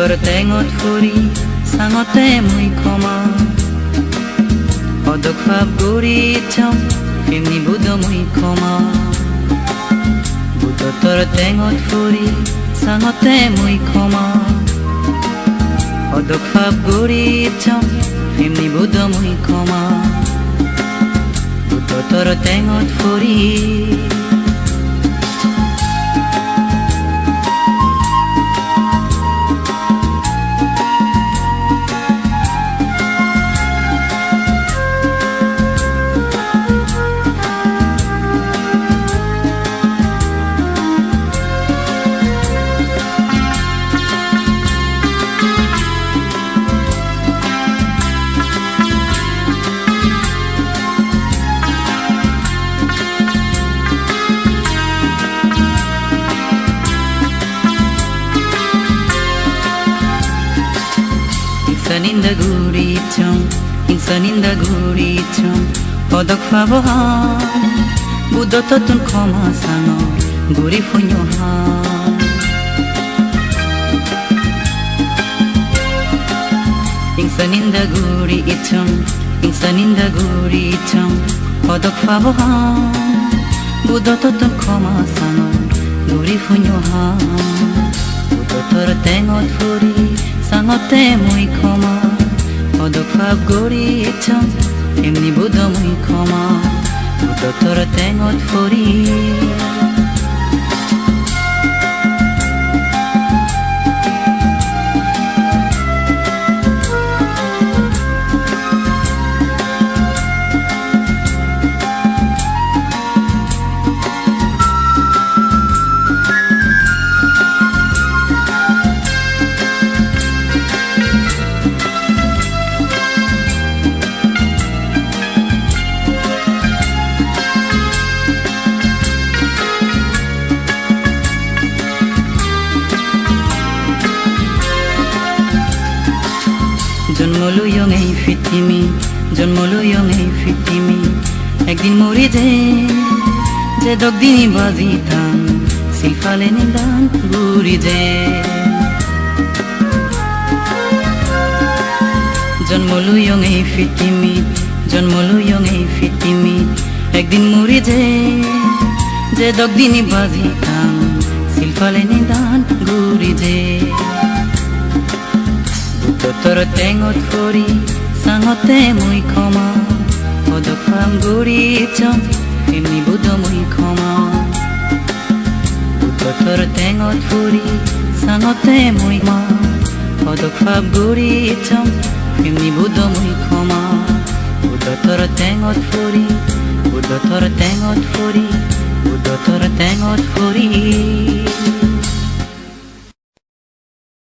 tor tengot furi sangote muy koma Odok fab guri chom Fimni budo muy koma Budo tor tengot furi sangote muy koma Odok fab guri chom Fimni budo muy koma Budo tor tengot furi Insan inda gurichom Odok fabohan Budo totun koma sango Guri funyohan Insan inda gurichom Odok fabohan Budo totun koma sango Guri funyohan Budo tor tengot furi Sangote muy koma Odok fab guri chom Emni budo muy koma Budo tor tengot furi জন্মলুয়ং এই ফিটিমি একদিন মরি যে দগদিনী বাজি থান সিলফালে নিদান গুরি যে জন্মলুয়ং এই ফিটিমি একদিন মরি যে দগদিনী বাজি থান সিলফালে নিদান গুরি যে tor tengot furi sangote muy koma Odok fam guri chom Fimni budo muy koma Budo tor tengot furi sangote muy koma Odok fam guri chom Fimni budo muy koma Budo tor tengot furi Budo tor tengot furi